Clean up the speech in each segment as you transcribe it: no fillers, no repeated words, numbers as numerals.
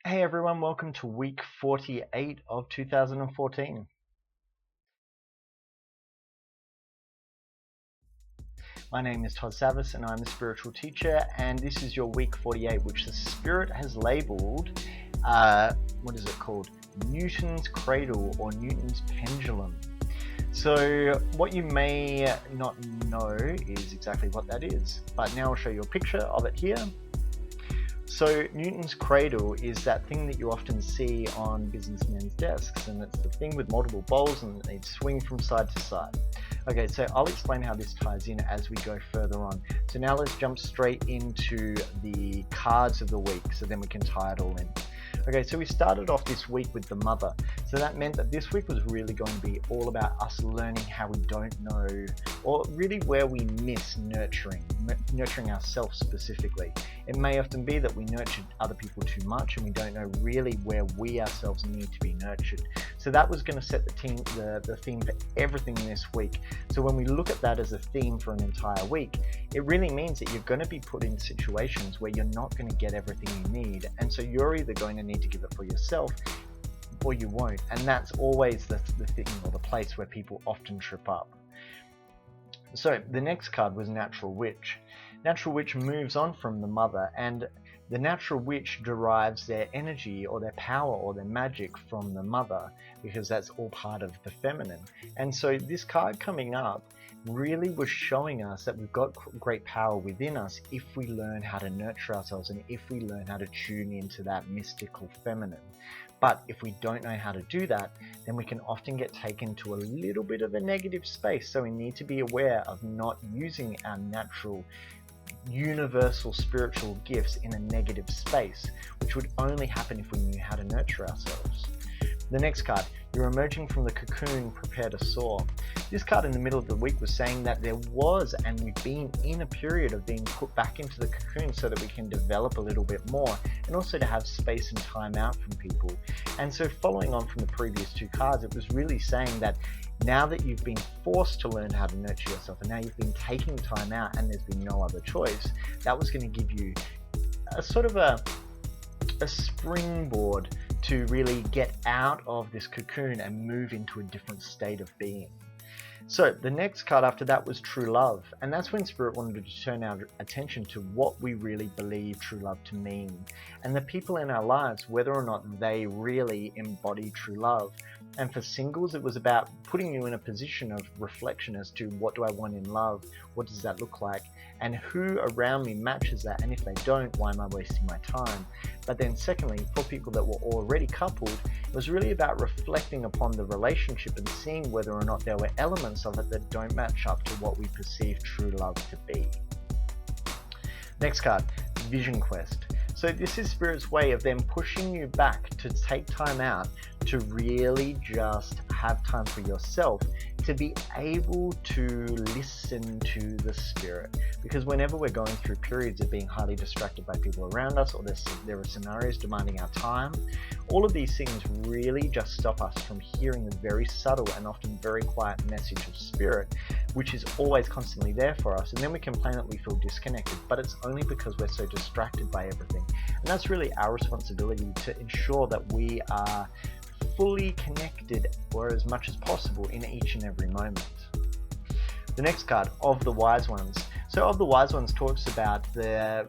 Hey everyone, welcome to week 48 of 2014. My name is Todd Savvas and I'm a spiritual teacher, and this is your week 48, which the Spirit has labeled, what is it called? Newton's Cradle or Newton's Pendulum. So what you may not know is exactly what that is, but now I'll show you a picture of it here. So Newton's Cradle is that thing that you often see on businessmen's desks, and it's the thing with multiple bowls and they swing from side to side. Okay, so I'll explain how this ties in as we go further on. So now let's jump straight into the cards of the week, so then we can tie it all in. Okay, so we started off this week with the mother. So that meant that this week was really going to be all about us learning how we don't know, or really where we miss nurturing ourselves specifically. It may often be that we nurtured other people too much and we don't know really where we ourselves need to be nurtured. So that was going to set the theme for everything this week. So when we look at that as a theme for an entire week, it really means that you're going to be put in situations where you're not going to get everything you need. And so you're either going to need to give it for yourself or you won't. And that's always the thing or the place where people often trip up. So the next card was Natural Witch. Natural Witch moves on from the mother, and the Natural Witch derives their energy or their power or their magic from the mother, because that's all part of the feminine. And so this card coming up really was showing us that we've got great power within us if we learn how to nurture ourselves and if we learn how to tune into that mystical feminine. But if we don't know how to do that, then we can often get taken to a little bit of a negative space. So we need to be aware of not using our natural universal spiritual gifts in a negative space, which would only happen if we knew how to nurture ourselves. The next card, you're emerging from the cocoon, prepare to soar. This card in the middle of the week was saying that there was, and we've been in a period of being put back into the cocoon so that we can develop a little bit more, and also to have space and time out from people. And so following on from the previous two cards, it was really saying that now that you've been forced to learn how to nurture yourself, and now you've been taking time out and there's been no other choice, that was going to give you a sort of a springboard to really get out of this cocoon and move into a different state of being. So the next card after that was True Love, and that's when Spirit wanted to turn our attention to what we really believe true love to mean, and the people in our lives, whether or not they really embody true love. And for singles, it was about putting you in a position of reflection as to what do I want in love, what does that look like, and who around me matches that, and if they don't, why am I wasting my time? But then secondly, for people that were already coupled, it was really about reflecting upon the relationship and seeing whether or not there were elements of it that don't match up to what we perceive true love to be. Next card, Vision Quest. So this is Spirit's way of them pushing you back to take time out to really just have time for yourself, to be able to listen to the Spirit. Because whenever we're going through periods of being highly distracted by people around us, or there are scenarios demanding our time, all of these things really just stop us from hearing the very subtle and often very quiet message of Spirit, which is always constantly there for us. And then we complain that we feel disconnected, but it's only because we're so distracted by everything. And that's really our responsibility to ensure that we are fully connected, or as much as possible, in each and every moment. The next card, Of the Wise Ones. So Of the Wise Ones talks about the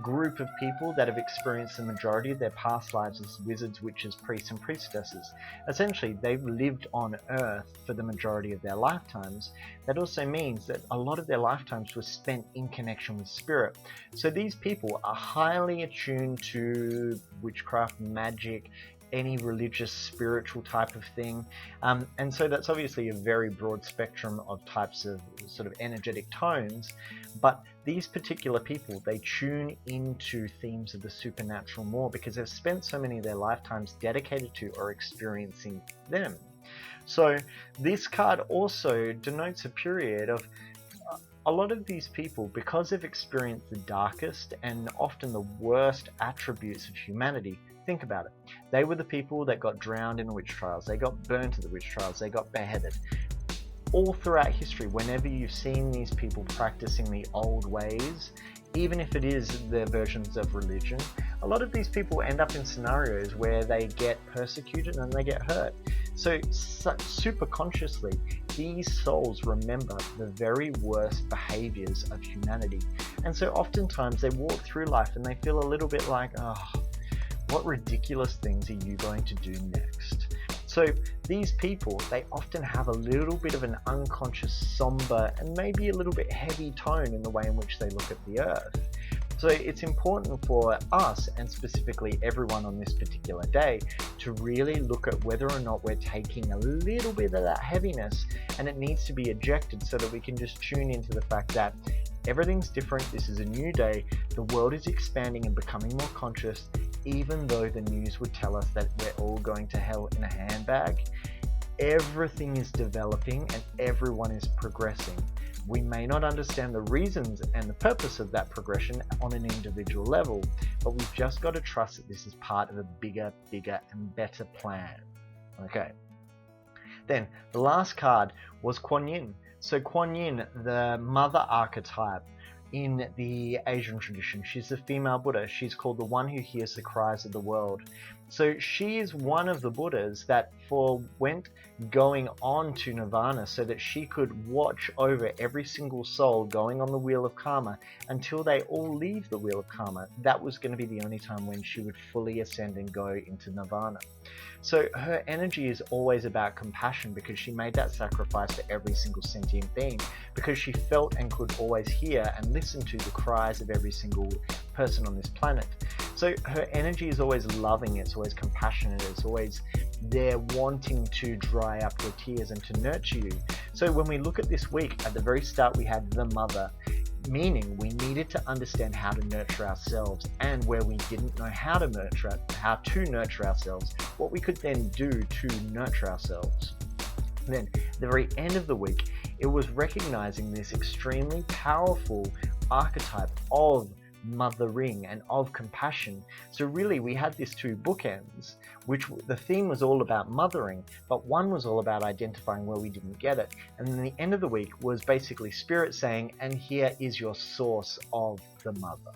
group of people that have experienced the majority of their past lives as wizards, witches, priests, and priestesses. Essentially, they've lived on Earth for the majority of their lifetimes. That also means that a lot of their lifetimes were spent in connection with Spirit. So these people are highly attuned to witchcraft, magic, any religious, spiritual type of thing. And so that's obviously a very broad spectrum of types of sort of energetic tones, but these particular people, they tune into themes of the supernatural more because they've spent so many of their lifetimes dedicated to or experiencing them. So this card also denotes a period of a lot of these people, because they've experienced the darkest and often the worst attributes of humanity. Think about it. They were the people that got drowned in the witch trials. They got burnt at the witch trials. They got beheaded. All throughout history, whenever you've seen these people practicing the old ways, even if it is their versions of religion, a lot of these people end up in scenarios where they get persecuted and they get hurt. So super consciously, these souls remember the very worst behaviors of humanity. And so oftentimes they walk through life and they feel a little bit like, oh, what ridiculous things are you going to do next? So these people, they often have a little bit of an unconscious, somber, and maybe a little bit heavy tone in the way in which they look at the earth. So it's important for us, and specifically everyone on this particular day, to really look at whether or not we're taking a little bit of that heaviness, and it needs to be ejected so that we can just tune into the fact that everything's different. This is a new day. The world is expanding and becoming more conscious, even though the news would tell us that we're all going to hell in a handbag. Everything is developing and everyone is progressing. We may not understand the reasons and the purpose of that progression on an individual level, but we've just got to trust that this is part of a bigger and better plan. Okay. Then the last card was Kuan Yin. So Kuan Yin, the mother archetype in the Asian tradition, she's the female Buddha. She's called the one who hears the cries of the world. So she is one of the Buddhas that went going on to Nirvana so that she could watch over every single soul going on the wheel of karma until they all leave the wheel of karma. That was going to be the only time when she would fully ascend and go into Nirvana. So her energy is always about compassion because she made that sacrifice for every single sentient being, because she felt and could always hear and listen to the cries of every single person on this planet. So her energy is always loving, it's always compassionate, it's always there wanting to dry up your tears and to nurture you. So when we look at this week, at the very start we had the mother, meaning we needed to understand how to nurture ourselves, and where we didn't know how to nurture ourselves, what we could then do to nurture ourselves. Then at the very end of the week, it was recognizing this extremely powerful archetype of mothering and of compassion. So really we had these two bookends, which the theme was all about mothering, but one was all about identifying where we didn't get it. And then the end of the week was basically spirit saying, and here is your source of the mother.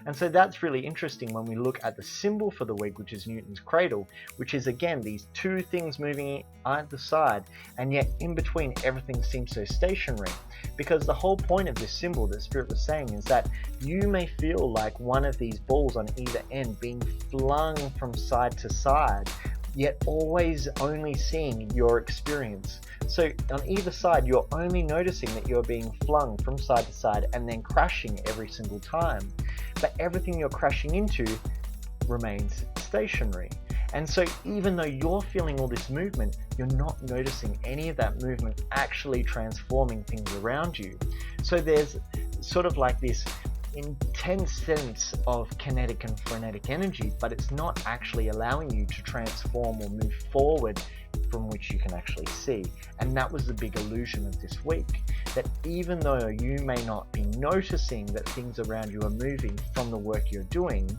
And so that's really interesting when we look at the symbol for the week, which is Newton's cradle, which is again these two things moving either side, and yet in between everything seems so stationary. Because the whole point of this symbol that Spirit was saying is that you may feel like one of these balls on either end being flung from side to side, yet always only seeing your experience. So on either side, you're only noticing that you're being flung from side to side and then crashing every single time. But everything you're crashing into remains stationary. And so even though you're feeling all this movement, you're not noticing any of that movement actually transforming things around you. So there's sort of like this intense sense of kinetic and frenetic energy, but it's not actually allowing you to transform or move forward from which you can actually see. And that was the big illusion of this week, that even though you may not be noticing that things around you are moving from the work you're doing,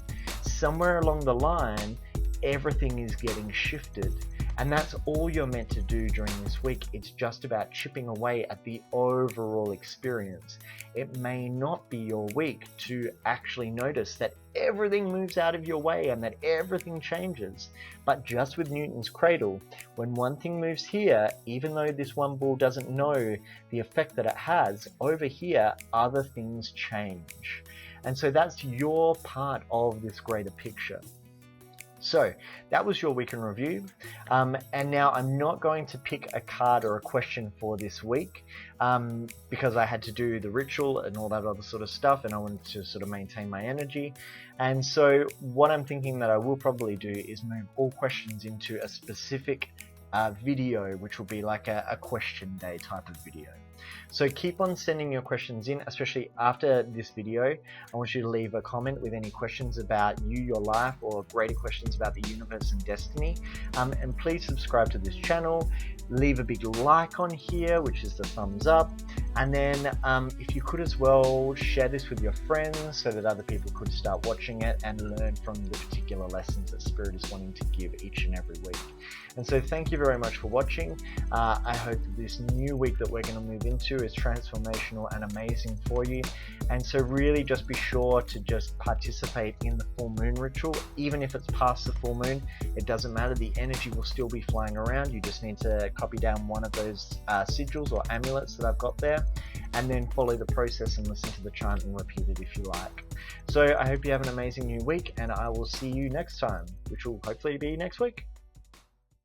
somewhere along the line everything is getting shifted. And that's all you're meant to do during this week. It's just about chipping away at the overall experience. It may not be your week to actually notice that everything moves out of your way and that everything changes. But just with Newton's cradle, when one thing moves here, even though this one ball doesn't know the effect that it has, over here, other things change. And so that's your part of this greater picture. So that was your week in review, and now I'm not going to pick a card or a question for this week because I had to do the ritual and all that other sort of stuff, and I wanted to sort of maintain my energy. And so what I'm thinking that I will probably do is move all questions into a specific video, which will be like a question day type of video. So keep on sending your questions in, especially after this video. I want you to leave a comment with any questions about you, your life, or greater questions about the universe and destiny. And please subscribe to this channel. Leave a big like on here, which is the thumbs up. And then if you could as well, share this with your friends so that other people could start watching it and learn from the particular lessons that Spirit is wanting to give each and every week. And so thank you very much for watching. I hope that this new week that we're going to move into is transformational and amazing for you. And so really just be sure to just participate in the full moon ritual. Even if it's past the full moon, it doesn't matter. The energy will still be flying around. You just need to copy down one of those sigils or amulets that I've got there, and then follow the process and listen to the chant and repeat it if you like. So I hope you have an amazing new week, and I will see you next time, which will hopefully be next week.